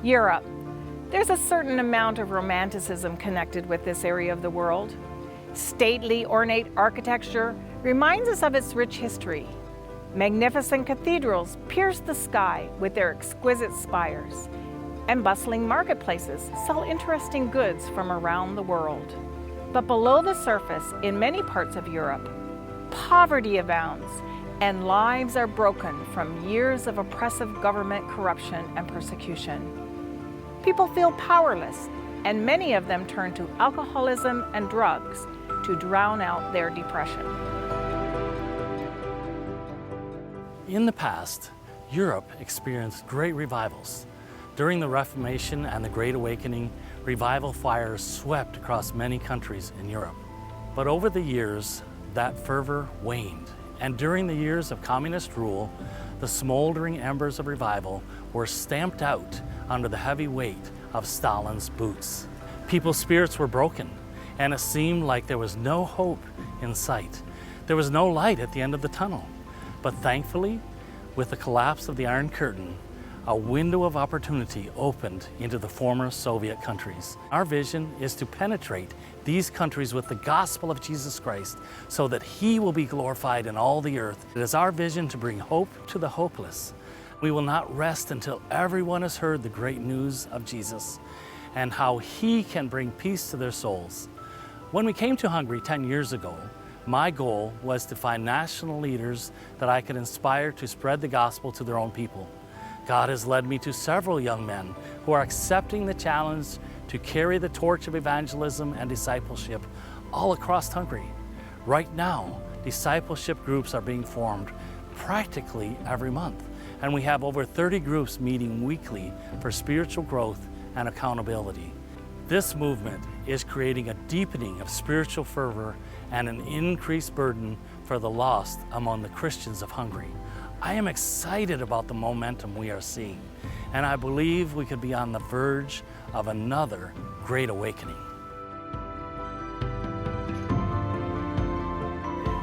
Europe. There's a certain amount of romanticism connected with this area of the world. Stately, ornate architecture reminds us of its rich history. Magnificent cathedrals pierce the sky with their exquisite spires, and bustling marketplaces sell interesting goods from around the world. But below the surface, in many parts of Europe, poverty abounds, and lives are broken from years of oppressive government corruption and persecution. People feel powerless, and many of them turn to alcoholism and drugs to drown out their depression. In the past, Europe experienced great revivals. During the Reformation and the Great Awakening, revival fires swept across many countries in Europe. But over the years, that fervor waned, and during the years of communist rule, the smoldering embers of revival were stamped out under the heavy weight of Stalin's boots. People's spirits were broken, and it seemed like there was no hope in sight. There was no light at the end of the tunnel. But thankfully, with the collapse of the Iron Curtain, a window of opportunity opened into the former Soviet countries. Our vision is to penetrate these countries with the gospel of Jesus Christ so that He will be glorified in all the earth. It is our vision to bring hope to the hopeless. We will not rest until everyone has heard the great news of Jesus and how He can bring peace to their souls. When we came to Hungary 10 years ago, my goal was to find national leaders that I could inspire to spread the gospel to their own people. God has led me to several young men who are accepting the challenge to carry the torch of evangelism and discipleship all across Hungary. Right now, discipleship groups are being formed practically every month, and we have over 30 groups meeting weekly for spiritual growth and accountability. This movement is creating a deepening of spiritual fervor and an increased burden for the lost among the Christians of Hungary. I am excited about the momentum we are seeing, and I believe we could be on the verge of another great awakening.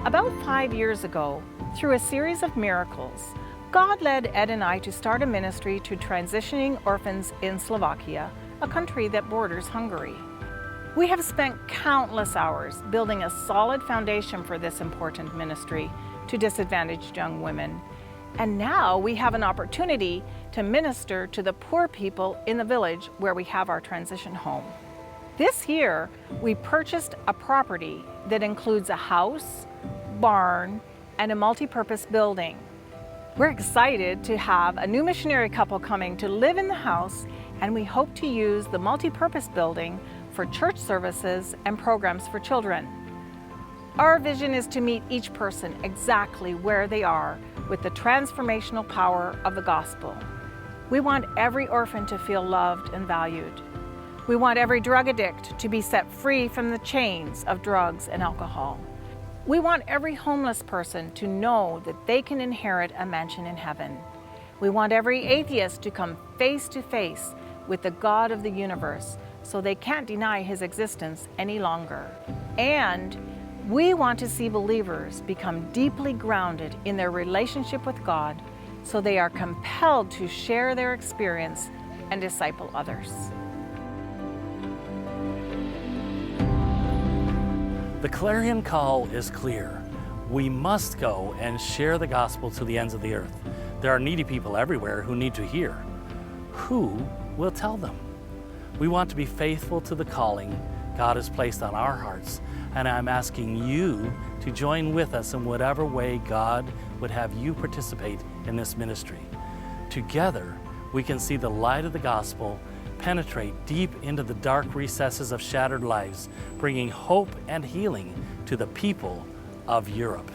About 5 years ago, through a series of miracles, God led Ed and I to start a ministry to transitioning orphans in Slovakia, a country that borders Hungary. We have spent countless hours building a solid foundation for this important ministry to disadvantaged young women. And now we have an opportunity to minister to the poor people in the village where we have our transition home. This year, we purchased a property that includes a house, barn, and a multi-purpose building. We're excited to have a new missionary couple coming to live in the house, and we hope to use the multi-purpose building for church services and programs for children. Our vision is to meet each person exactly where they are with the transformational power of the gospel. We want every orphan to feel loved and valued. We want every drug addict to be set free from the chains of drugs and alcohol. We want every homeless person to know that they can inherit a mansion in heaven. We want every atheist to come face to face with the God of the universe so they can't deny His existence any longer. And we want to see believers become deeply grounded in their relationship with God so they are compelled to share their experience and disciple others. The clarion call is clear. We must go and share the gospel to the ends of the earth. There are needy people everywhere who need to hear. Who will tell them? We want to be faithful to the calling God has placed on our hearts, and I'm asking you to join with us in whatever way God would have you participate in this ministry. Together, we can see the light of the gospel penetrate deep into the dark recesses of shattered lives, bringing hope and healing to the people of Europe.